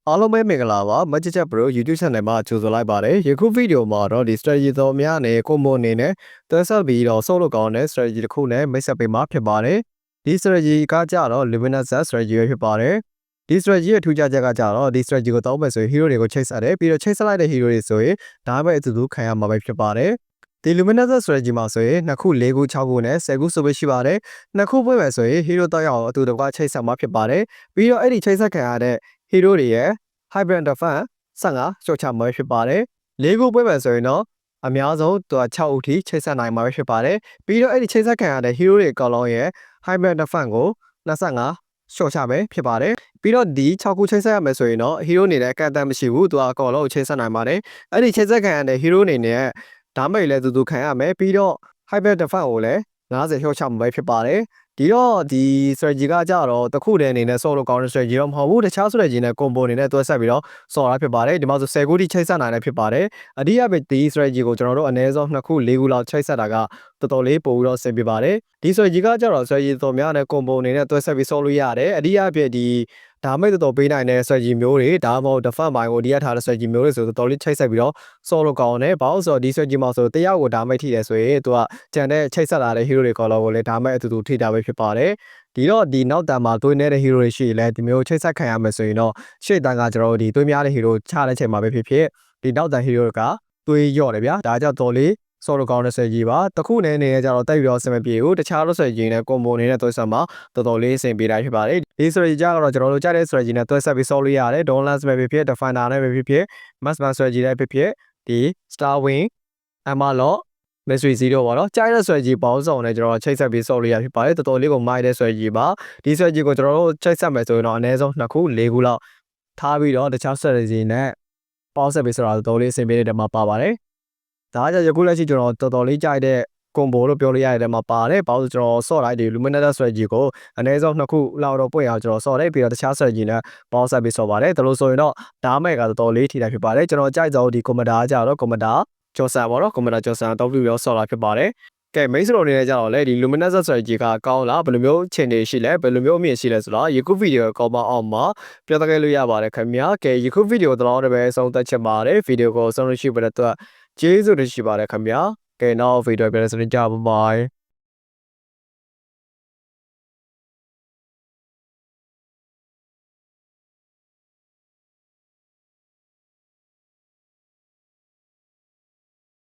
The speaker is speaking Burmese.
အားလုံးပဲမင်္ဂလာပါမချစ်ချက် Pro YouTube Channel မှာကြိုဆိုလိုက်ပါတယ်ယခုဗီဒီယိုမှာတော့ဒီ strategy တော်များနဲ့ကိုမွန်အနေနဲ့တွဲဆက်ပြီးတော့ဆော့လို့ကောင်းတဲ့ strategy တစ်ခုနဲ့မိတ်ဆက်ပေးမှာဖြစ်ပါတယ်ဒီ strategy ကကြတော့ Luminous strategy ပဲဖြစ်ပါတယ်ဒီ strategy ရဲ့ထူးခြားချက်ကကြတော့ဒီ strategy ကိုတောင်းမယ်ဆိုရင် hero တွေကိုချိတ်ဆက်တယ်ပြီးတော့ချိတ်ဆက်လိုက်တဲ့ hero တွေဆိုရင်ဒါပဲအတူတူခံရမှာပဲဖြစ်ပါတယ်ဒီ Luminous strategy မှာဆိုရင်2ခု4ခု6ခုနဲ့10ခုဆိုပဲရှိပါတယ်နှစ်ခုပွင့်မယ်ဆိုရင် hero တောက်ရအောင်အတူတကွချိတ်ဆက်မှာဖြစ်ပါတယ်ပြီးတော့အဲ့ဒီချိတ်ဆက်ခံရတဲ့ hero တွေရဲ့ hybrid defense 15ရှော့ချမှာဖြစ်ပါတယ်၄ခုပွဲမယ်ဆိုရင်တော့အများဆုံးသူက6ဦးထိချိတ်ဆက်နိုင်မှာဖြစ်ပါတယ်ပြီးတော့အဲ့ဒီချိတ်ဆက်ခံရတဲ့ hero တွေအကောင်လုံးရဲ့ hybrid defense ကို25ရှော့ချပဲဖြစ်ပါတယ်ပြီးတော့ဒီ6ခုချိတ်ဆက်ရမယ်ဆိုရင်တော့ hero အနေနဲ့အကန့်အသတ်မရှိဘူးသူကအကောင်လုံးကိုချိတ်ဆက်နိုင်ပါတယ်အဲ့ဒီချိတ်ဆက်ခံရတဲ့ hero အနေနဲ့ဒါမိတ်လည်းတူခံရမယ်ပြီးတော့ hybrid defense ကိုလည်း50ရှော့ချမှာပဲဖြစ်ပါတယ်ဒီတော့ဒီ strategy ကကြတော့တခုတည်းအနေနဲ့ဆော့လို့ကောင်းတဲ့ strategy တော့မဟုတ်ဘူးတခြား strategy နဲ့ combo အနေနဲ့တွဲဆက်ပြီးတော့ဆော့ရဖြစ်ပါတယ်ဒီမှာဆို10ခုထိချိတ်ဆက်နိုင်လည်းဖြစ်ပါတယ်အဓိကပဲဒီ strategy ကိုကျွန်တော်တို့အနည်းဆုံး2ခု4ခုလောက်ချိတ်ဆက်တာကတော်တော်လေးပို့ပြီးတော့ဆင်ပြပါတယ်ဒီ strategy ကကြတော့ strategy တော်များနဲ့ combo အနေနဲ့တွဲဆက်ပြီးဆော့လို့ရတယ်အဓိကပဲဒီဒါမဲ့တော်တော်ပေးနိုင်တဲ့ strategy မျိုးတွေဒါမှမဟုတ် defense ဘိုင်းကိုအဓိကထားတဲ့ strategy မျိုးတွေဆိုတော်တော်လေးချိတ်ဆက်ပြီးတော့ဆော့လို့ကောင်းတယ်ဘာလို့ဆိုတော့ဒီ strategy မှာဆိုတယောက်ကိုဒါမဲ့ထိတယ်ဆိုရင်သူကကြံတဲ့ချိတ်ဆက်လာတဲ့ hero တွေကောလို့လည်းဒါမဲ့အတူတူထိတာပဲဖြစ်ပါတယ်ဒီတော့ဒီနောက်တန်မှာသွေးနေတဲ့ hero တွေရှိရင်လည်းဒီမျိုးချိတ်ဆက်ခံရမယ်ဆိုရင်တော့ရှေ့တန်းကကျွန်တော်တို့ဒီသွေးများတဲ့ hero ချတဲ့ချိန်မှာပဲဖြစ်ဖြစ်ဒီနောက်တန် hero ကသွေးရော့တယ်ဗျာဒါကြောင့်တော်လေးဆော်လိုကောင်းတဲ့ strategy ပါတခုနဲ့နေရကြတော့တိုက်ပြီးတော့အဆင်မပြေဘူးတခြားသော strategy နဲ့ combo အနေနဲ့တွဲဆက်မှာတော်တော်လေးအဆင်ပြေတာဖြစ်ပါတယ်ဒီ strategy ကြတော့ကျွန်တော်တို့ကြားတဲ့ strategy နဲ့တွဲဆက်ပြီးဆော်လို့ရတယ် Dawnlance ပဲဖြစ်ဖြစ် Defender နဲ့ပဲဖြစ်ဖြစ် Massman strategy နဲ့ဖြစ်ဖြစ်ဒီ Starwing Amalot Mystery Zero ပေါ့နော်ကြားတဲ့ strategy ပေါင်းစုံနဲ့ကျွန်တော်ချိတ်ဆက်ပြီးဆော်လို့ရဖြစ်ပါတယ်တော်တော်လေးကိုမိုက်တဲ့ strategy ပါဒီ strategy ကိုကျွန်တော်တို့ချိတ်ဆက်မယ်ဆိုရင်တော့အနည်းဆုံး2ခု4ခုလောက်ထားပြီးတော့တခြား strategy နဲ့ပေါင်းဆက်ပြီးဆိုတာတော်တော်လေးအဆင်ပြေတဲ့နေရာမှာပါပါတယ်ဒါကြောင့်ယခုလက်ရှိကျွန်တော်တော်တော်လေးကြိုက်တဲ့ combo လို့ပြောလို့ရတဲ့မှာပါတယ်ဘာလို့ကျွန်တော်ဆော့လိုက်ဒီ Luminous strategy ကိုအနည်းဆုံး2ခုလောက်တော့ပွင့်အောင်ကျွန်တော်ဆော့လိုက်ပြီးတော့တခြား strategy နဲ့ပေါင်းဆက်ပြီးဆော့ပါတယ်ဒါလို့ဆိုရင်တော့ဒါမဲ့ကတော်တော်လေးထိတာဖြစ်ပါတယ်ကျွန်တော်ကြိုက်ဆုံးဒီ commander ကြတော့ commander ကျော်ဆန်ပေါ့နော် commander ကျော်ဆန်တော့ပြီးတော့ဆော့လာဖြစ်ပါတယ်ကဲ main အနေနဲ့ကြတော့လေဒီ Luminous strategy ကကောင်းလားဘယ်လိုမျိုးအချိန်တွေရှိလဲဘယ်လိုမျိုးအမြင်ရှိလဲဆိုတော့ယခု video ကောင်းမအောင်မှာပြောတကယ်လို့ရပါတယ်ခင်ဗျာကဲယခု video တော့လည်းပဲဆုံးသက်ချင်ပါတယ် video ကိုဆုံးလို့ရှိပါတဲ့အတွက်ကျေးဇူးတင်ရှိပါတယ်ခင်ဗျာကဲနောက် video ပြန်ဆိုရင်ကြပါဘိုင်